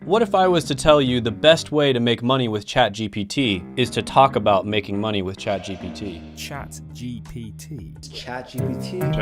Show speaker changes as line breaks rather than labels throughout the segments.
What if I was to tell you the best way to make money with ChatGPT is to talk about making money with ChatGPT?
ChatGPT.
ChatGPT.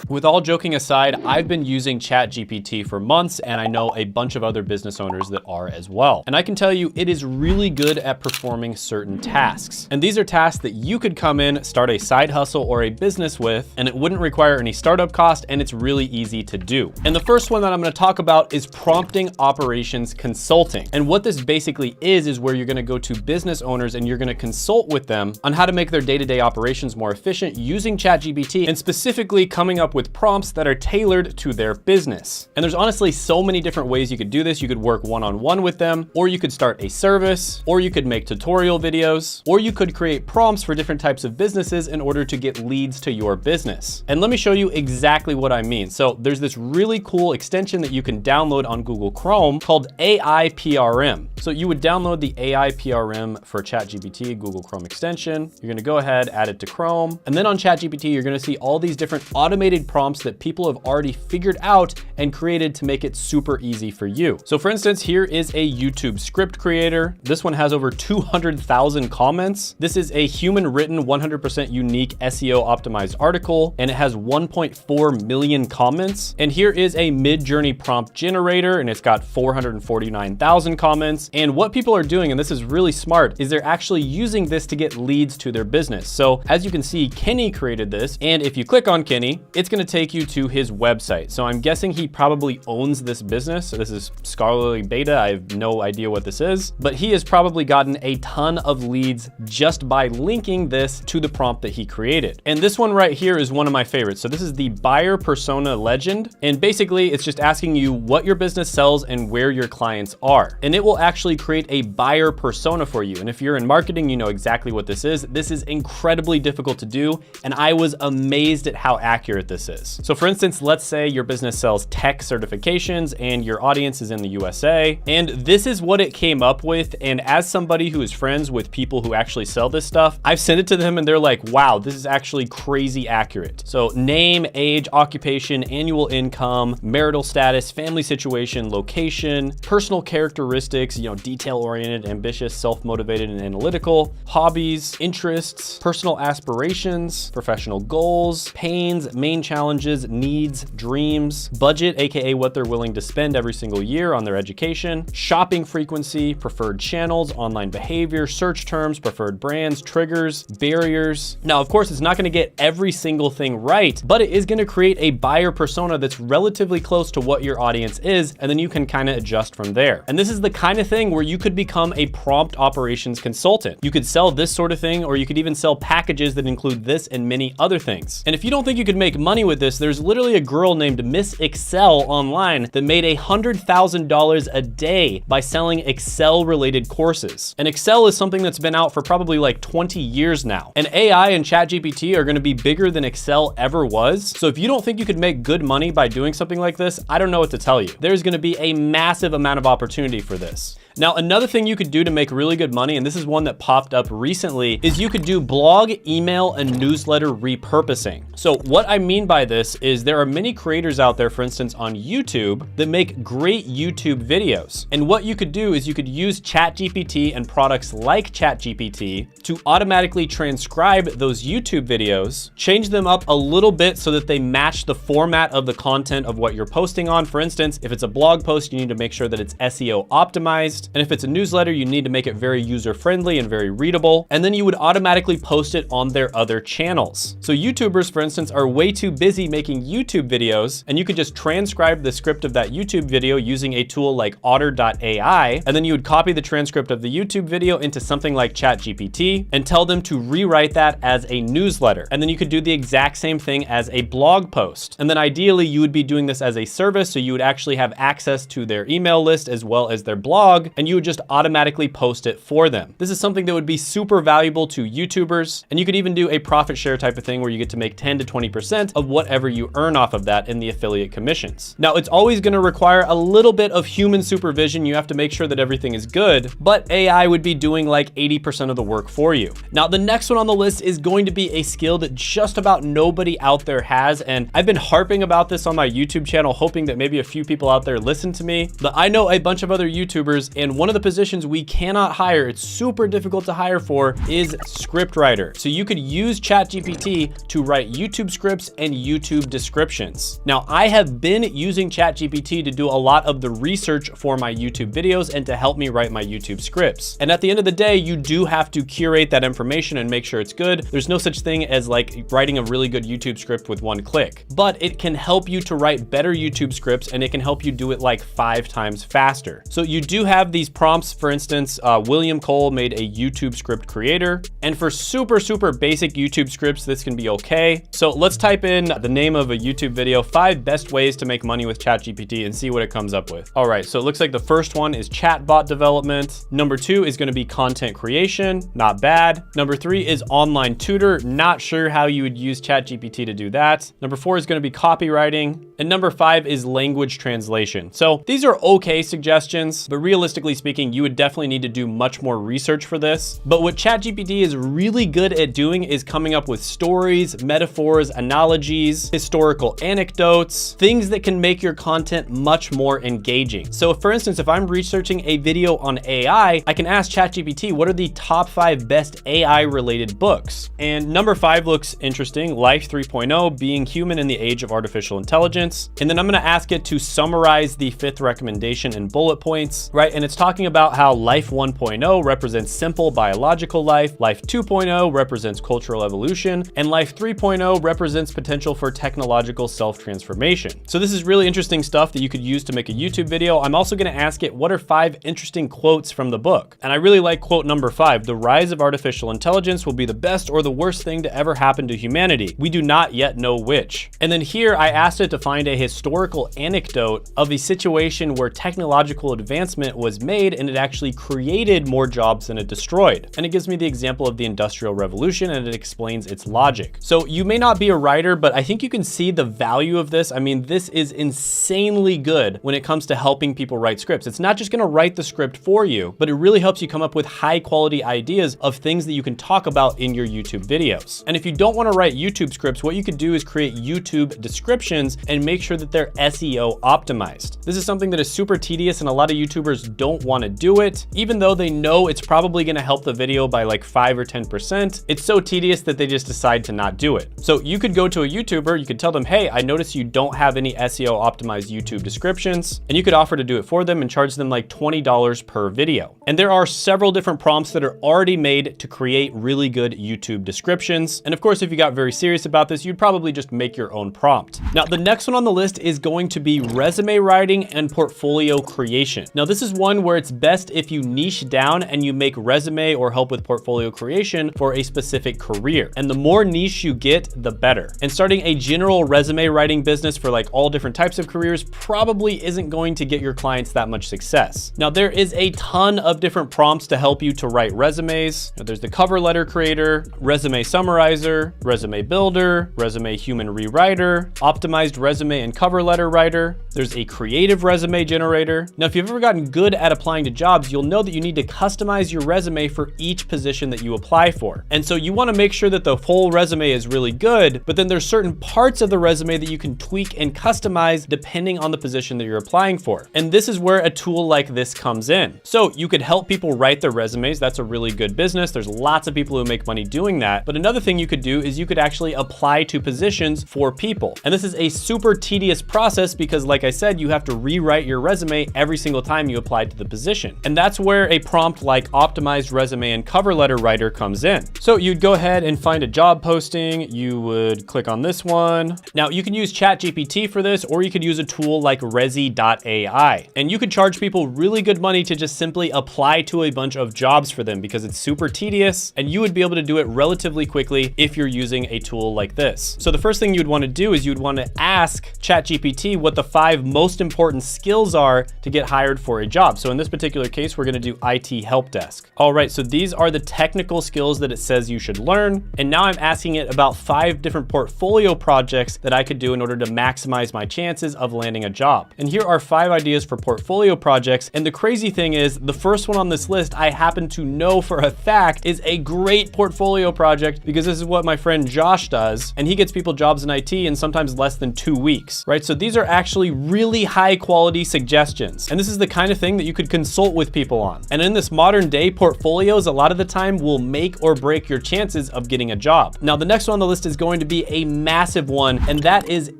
With all joking aside, I've been using ChatGPT for months, and I know a bunch of other business owners that are as well. And I can tell you it is really good at performing certain tasks. And these are tasks that you could come in, start a side hustle or a business with, and it wouldn't require any startup cost, and it's really easy to do. And the first one that I'm gonna talk about is prompting operations consulting. And what this basically is where you're gonna go to business owners and you're gonna consult with them on how to make their day-to-day operations more efficient using ChatGPT, and specifically coming up with prompts that are tailored to their business. And there's honestly so many different ways you could do this. You could work one-on-one with them, or you could start a service, or you could make tutorial videos, or you could create prompts for different types of businesses in order to get leads to your business. And let me show you exactly what I mean. So there's this really cool extension that you can download on Google Chrome called AI PRM. So you would download the AI PRM for ChatGPT, Google Chrome extension. You're gonna go ahead, add it to Chrome. And then on ChatGPT, you're gonna see all these different automated prompts that people have already figured out and created to make it super easy for you. So for instance, here is a YouTube script creator. This one has over 200,000 comments. This is a human written, 100% unique SEO optimized article, and it has 1.4 million comments. And here is a mid-journey prompt generator, and it's got 449,000 comments. And what people are doing, and this is really smart, is they're actually using this to get leads to their business. So as you can see, Kenny created this, and if you click on Kenny, it's gonna take you to his website. So I'm guessing he probably owns this business. So this is Scholarly Beta. I have no idea what this is, but he has probably gotten a ton of leads just by linking this to the prompt that he created. And this one right here is one of my favorites. So this is the buyer persona legend. And basically it's just asking you what your business sells and where your clients are. And it will actually create a buyer persona for you. And if you're in marketing, you know exactly what this is. This is incredibly difficult to do. And I was amazed at how accurate this is. So for instance, let's say your business sells tech certifications and your audience is in the USA. And this is what it came up with. And as somebody who is friends with people who actually sell this stuff, I've sent it to them and they're like, wow, this is actually crazy accurate. So name, age, occupation, annual income, marital status, family situation, location, personal characteristics, detail-oriented, ambitious, self-motivated, and analytical, hobbies, interests, personal aspirations, professional goals, pains, main challenges, needs, dreams, budget, aka what they're willing to spend every single year on their education, shopping frequency, preferred channels, online behavior, search terms, preferred brands, triggers, barriers. Now, of course, it's not gonna get every single thing right, but it is gonna create a buyer persona that's relatively close to what your audience is, and then you can kind of adjust from there. And this is the kind of thing where you could become a prompt operations consultant. You could sell this sort of thing, or you could even sell packages that include this and many other things. And if you don't think you could make money with this, there's literally a girl named Miss Excel online that made $100,000 a day by selling Excel related courses. And Excel is something that's been out for probably like 20 years now. And AI and ChatGPT are gonna be bigger than Excel ever was. So if you don't think you could make good money by doing something like this, I don't know what to tell you. There's gonna be a massive amount of opportunity for this. Now, another thing you could do to make really good money, and this is one that popped up recently, is you could do blog, email, and newsletter repurposing. So what I mean by this is there are many creators out there, for instance, on YouTube that make great YouTube videos. And what you could do is you could use ChatGPT and products like ChatGPT to automatically transcribe those YouTube videos, change them up a little bit so that they match the format of the content of what you're posting on. For instance, if it's a blog post, you need to make sure that it's SEO optimized. And if it's a newsletter, you need to make it very user-friendly and very readable. And then you would automatically post it on their other channels. So YouTubers, for instance, are way too busy making YouTube videos, and you could just transcribe the script of that YouTube video using a tool like Otter.ai, and then you would copy the transcript of the YouTube video into something like ChatGPT and tell them to rewrite that as a newsletter. And then you could do the exact same thing as a blog post. And then ideally, you would be doing this as a service, so you would actually have access to their email list as well as their blog, and you would just automatically post it for them. This is something that would be super valuable to YouTubers, and you could even do a profit share type of thing where you get to make 10 to 20% of whatever you earn off of that in the affiliate commissions. Now, it's always going to require a little bit of human supervision. You have to make sure that everything is good, but AI would be doing like 80% of the work for you. Now, the next one on the list is going to be a skill that just about nobody out there has, and I've been harping about this on my YouTube channel, hoping that maybe a few people out there listen to me. But I know a bunch of other YouTubers, and one of the positions we cannot hire, it's super difficult to hire for, is script writer. So you could use ChatGPT to write YouTube scripts and YouTube descriptions. Now, I have been using ChatGPT to do a lot of the research for my YouTube videos and to help me write my YouTube scripts. And at the end of the day, you do have to curate that information and make sure it's good. There's no such thing as like writing a really good YouTube script with one click, but it can help you to write better YouTube scripts, and it can help you do it like 5 times faster. So you do have these prompts. For instance, William Cole made a YouTube script creator, and for super basic YouTube scripts, this can be okay. So let's type in the name of a YouTube video, 5 best ways to make money with ChatGPT, and see what it comes up with. All right, so it looks like the first one is chatbot development. Number 2 is going to be content creation, not bad. Number 3 is online tutor, not sure how you would use ChatGPT to do that. Number 4 is going to be copywriting, and number 5 is language translation. So these are okay suggestions, but realistically speaking, you would definitely need to do much more research for this. But what ChatGPT is really good at doing is coming up with stories, metaphors, analogies, historical anecdotes, things that can make your content much more engaging. So for instance, if I'm researching a video on AI, I can ask ChatGPT, what are the top 5 best AI related books? And number 5 looks interesting, Life 3.0, Being Human in the Age of Artificial Intelligence. And then I'm gonna ask it to summarize the 5th recommendation in bullet points, right? And it's talking about how Life 1.0 represents simple biological life, Life 2.0 represents cultural evolution, and Life 3.0 represents potential for technological self-transformation. So this is really interesting stuff that you could use to make a YouTube video. I'm also gonna ask it, what are 5 interesting quotes from the book? And I really like quote number 5, the rise of artificial intelligence will be the best or the worst thing to ever happen to humanity. We do not yet know which. And then here I asked it to find a historical anecdote of a situation where technological advancement was made and it actually created more jobs than it destroyed. And it gives me the example of the Industrial Revolution, and it explains its logic. So you may not be a writer, but I think you can see the value of this. I mean, this is insanely good when it comes to helping people write scripts. It's not just gonna write the script for you, but it really helps you come up with high quality ideas of things that you can talk about in your YouTube videos. And if you don't wanna write YouTube scripts, what you could do is create YouTube descriptions and make sure that they're SEO optimized. This is something that is super tedious, and a lot of YouTubers don't wanna do it, even though they know it's probably gonna help the video by like 5 or 10%. It's so tedious that they just decide to not do it. So you could go to a YouTuber, you could tell them, hey, I noticed you don't have any SEO optimized YouTube descriptions, and you could offer to do it for them and charge them like $20 per video. And there are several different prompts that are already made to create really good YouTube descriptions. And of course, if you got very serious about this, you'd probably just make your own prompt. Now, the next one on the list is going to be resume writing and portfolio creation. Now, this is one where it's best if you niche down and you make resume or help with portfolio creation for a specific career. And the more niche you get, the better. And starting a general resume writing business for like all different types of careers probably isn't going to get your clients that much success. Now, there is a ton of different prompts to help you to write resumes. Now, there's the cover letter creator, resume summarizer, resume builder, resume human rewriter, optimized resume and cover letter writer. There's a creative resume generator. Now, if you've ever gotten good at applying to jobs, you'll know that you need to customize your resume for each position that you apply for. And so you want to make sure that the whole resume is really good, but then there's certain parts of the resume that you can tweak and customize depending on the position that you're applying for. And this is where a tool like this comes in. So you could help people write their resumes. That's a really good business. There's lots of people who make money doing that. But another thing you could do is you could actually apply to positions for people. And this is a super tedious process because, like I said, you have to rewrite your resume every single time you apply to the position. And that's where a prompt like optimized resume and cover letter writer comes in. So you'd go ahead and find a job posting. You would click on this one. Now you can use ChatGPT for this, or you could use a tool like Rezi.ai. And you could charge people really good money to just simply apply to a bunch of jobs for them because it's super tedious, and you would be able to do it relatively quickly if you're using a tool like this. So the first thing you'd want to do is you'd want to ask ChatGPT what the 5 5 most important skills are to get hired for a job. So in this particular case, we're gonna do IT help desk. All right, so these are the technical skills that it says you should learn. And now I'm asking it about 5 different portfolio projects that I could do in order to maximize my chances of landing a job. And here are 5 ideas for portfolio projects. And the crazy thing is, the first one on this list, I happen to know for a fact is a great portfolio project because this is what my friend Josh does. And he gets people jobs in IT in sometimes less than 2 weeks, right? So these are actually really high quality suggestions. And this is the kind of thing that you could consult with people on. And in this modern day, portfolios a lot of the time will make or break your chances of getting a job. Now, the next one on the list is going to be a massive one, and that is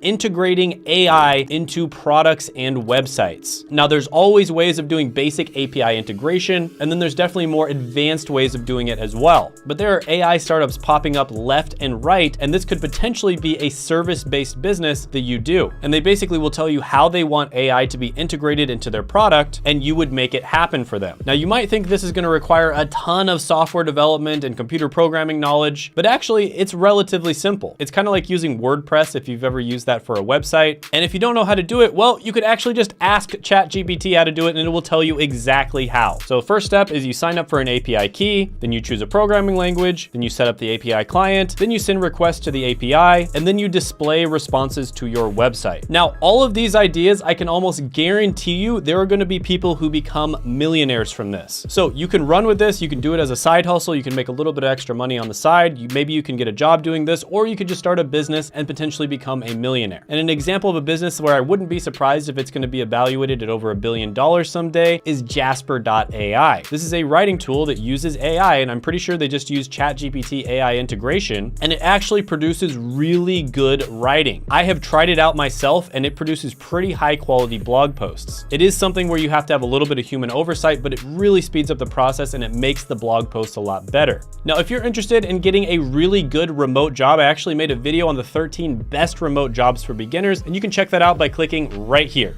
integrating AI into products and websites. Now, there's always ways of doing basic API integration, and then there's definitely more advanced ways of doing it as well. But there are AI startups popping up left and right, and this could potentially be a service-based business that you do. And they basically will tell you how they want AI to be integrated into their product, and you would make it happen for them. Now, you might think this is gonna require a ton of software development and computer programming knowledge, but actually it's relatively simple. It's kind of like using WordPress if you've ever used that for a website. And if you don't know how to do it, well, you could actually just ask ChatGPT how to do it and it will tell you exactly how. So first step is you sign up for an API key, then you choose a programming language, then you set up the API client, then you send requests to the API, and then you display responses to your website. Now, all of these ideas, I can almost guarantee you there are gonna be people who become millionaires from this. So you can run with this, you can do it as a side hustle, you can make a little bit of extra money on the side, maybe you can get a job doing this, or you could just start a business and potentially become a millionaire. And an example of a business where I wouldn't be surprised if it's gonna be evaluated at over $1 billion someday is Jasper.ai. This is a writing tool that uses AI, and I'm pretty sure they just use ChatGPT AI integration, and it actually produces really good writing. I have tried it out myself, and it produces pretty high quality blog posts. It is something where you have to have a little bit of human oversight, but it really speeds up the process and it makes the blog posts a lot better. Now, if you're interested in getting a really good remote job, I actually made a video on the 13 best remote jobs for beginners, and you can check that out by clicking right here.